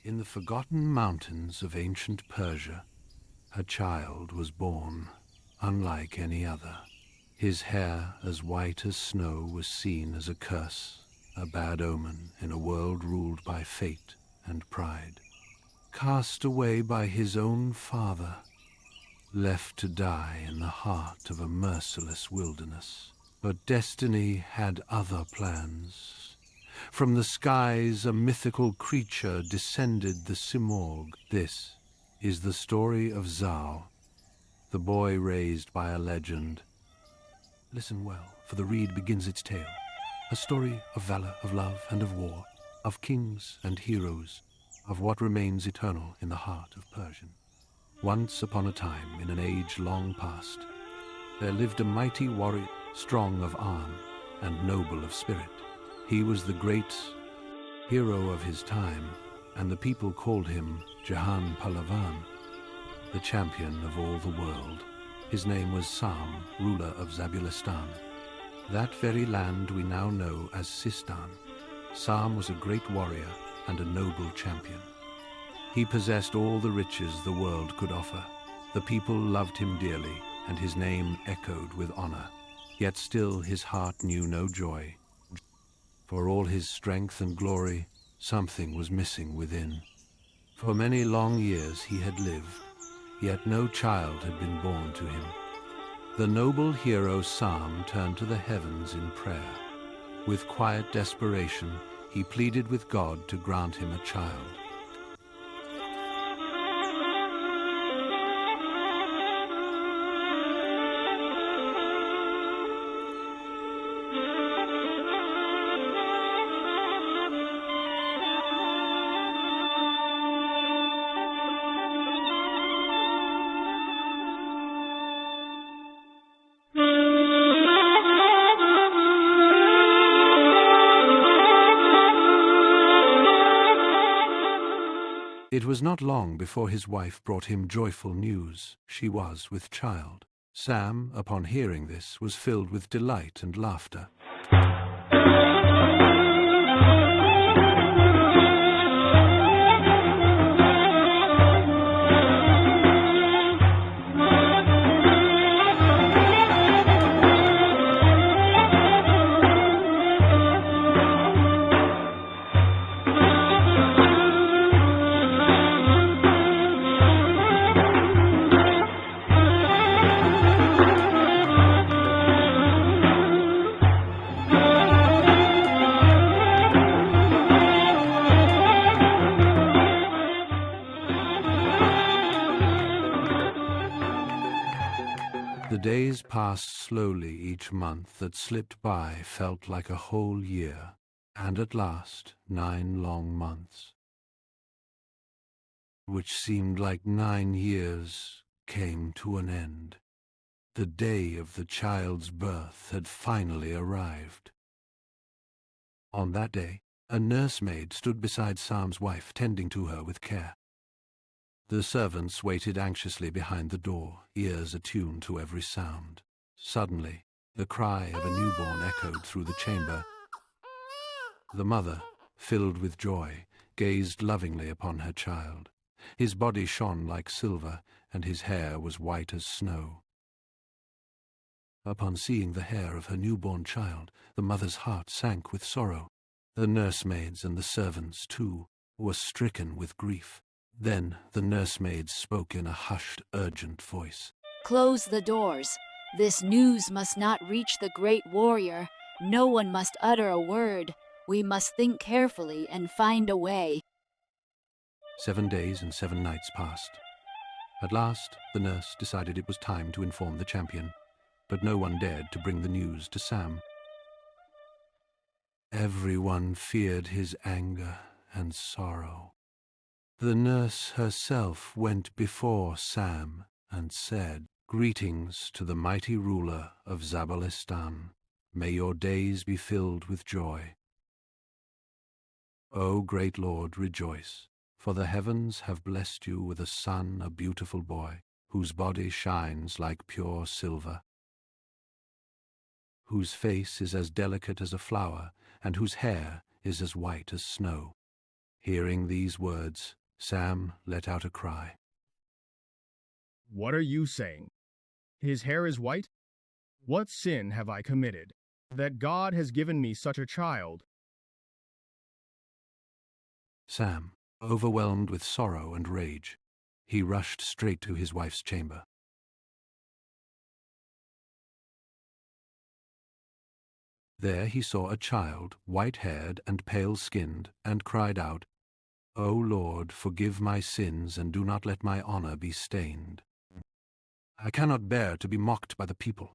In the forgotten mountains of ancient Persia, a child was born, unlike any other. His hair, as white as snow, was seen as a curse, a bad omen in a world ruled by fate and pride. Cast away by his own father, left to die in the heart of a merciless wilderness. But destiny had other plans. From the skies a mythical creature descended the Simorg. This is the story of Zal, the boy raised by a legend. Listen well, for the reed begins its tale. A story of valor, of love, and of war, of kings and heroes, of what remains eternal in the heart of Persian. Once upon a time, in an age long past, there lived a mighty warrior, strong of arm and noble of spirit. He was the great hero of his time, and the people called him Jahan Palavan, the champion of all the world. His name was Sam, ruler of Zabulistan, that very land we now know as Sistan. Sam was a great warrior and a noble champion. He possessed all the riches the world could offer. The people loved him dearly, and his name echoed with honor. Yet still his heart knew no joy. For all his strength and glory, something was missing within. For many long years he had lived, yet no child had been born to him. The noble hero Sam turned to the heavens in prayer. With quiet desperation, he pleaded with God to grant him a child. It was not long before his wife brought him joyful news. She was with child. Sam, upon hearing this, was filled with delight and laughter. The days passed slowly each month that slipped by felt like a whole year, and at last 9 long months, which seemed like 9 years, came to an end. The day of the child's birth had finally arrived. On that day, a nursemaid stood beside Sam's wife, tending to her with care. The servants waited anxiously behind the door, ears attuned to every sound. Suddenly, the cry of a newborn echoed through the chamber. The mother, filled with joy, gazed lovingly upon her child. His body shone like silver, and his hair was white as snow. Upon seeing the hair of her newborn child, the mother's heart sank with sorrow. The nursemaids and the servants, too, were stricken with grief. Then the nursemaid spoke in a hushed, urgent voice. "Close the doors. This news must not reach the great warrior. No one must utter a word. We must think carefully and find a way." 7 days and 7 nights passed. At last, the nurse decided it was time to inform the champion, but no one dared to bring the news to Sam. Everyone feared his anger and sorrow. The nurse herself went before Sam and said, "Greetings to the mighty ruler of Zabulistan. May your days be filled with joy. O great Lord, rejoice, for the heavens have blessed you with a son, a beautiful boy, whose body shines like pure silver, whose face is as delicate as a flower, and whose hair is as white as snow. Hearing these words, Sam let out a cry. What are you saying? His hair is white? What sin have I committed, that God has given me such a child? Sam, overwhelmed with sorrow and rage, he rushed straight to his wife's chamber. There he saw a child, white-haired and pale-skinned, and cried out, "O Lord, forgive my sins, and do not let my honor be stained. I cannot bear to be mocked by the people.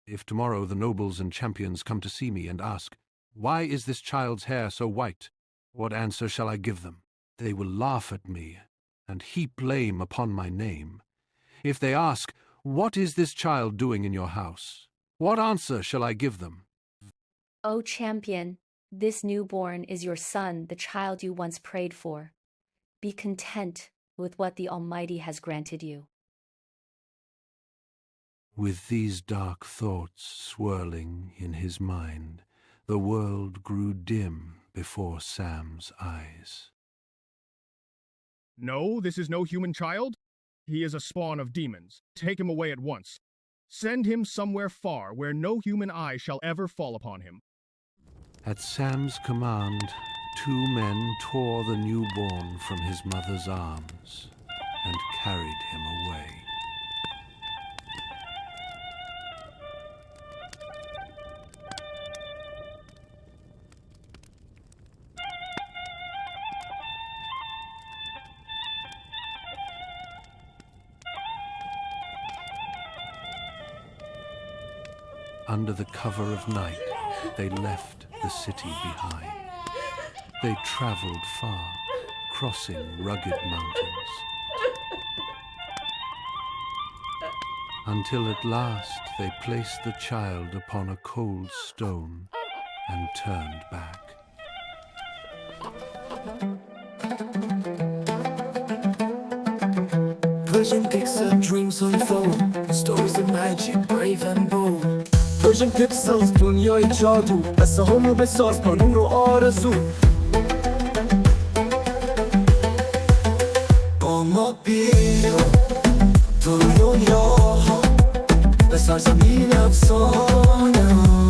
If tomorrow the nobles and champions come to see me and ask, 'Why is this child's hair so white?' what answer shall I give them? They will laugh at me and heap blame upon my name. If they ask, 'What is this child doing in your house?' what answer shall I give them?" O champion, this newborn is your son, the child you once prayed for. Be content with what the Almighty has granted you. With these dark thoughts swirling in his mind, the world grew dim before Sam's eyes. No, this is no human child. He is a spawn of demons. Take him away at once. Send him somewhere far where no human eye shall ever fall upon him. At Sam's command, 2 men tore the newborn from his mother's arms and carried him away. Under the cover of night, they left the city behind. They traveled far, crossing rugged mountains, until at last they placed the child upon a cold stone and turned back. Persian Pixels dreams unfold, stories of magic, brave and bold. Persian Pixels دنیای جادو، قصه همو بساز با نور و آرزو. با ما بیا تو دنیا به سرزمین افسانه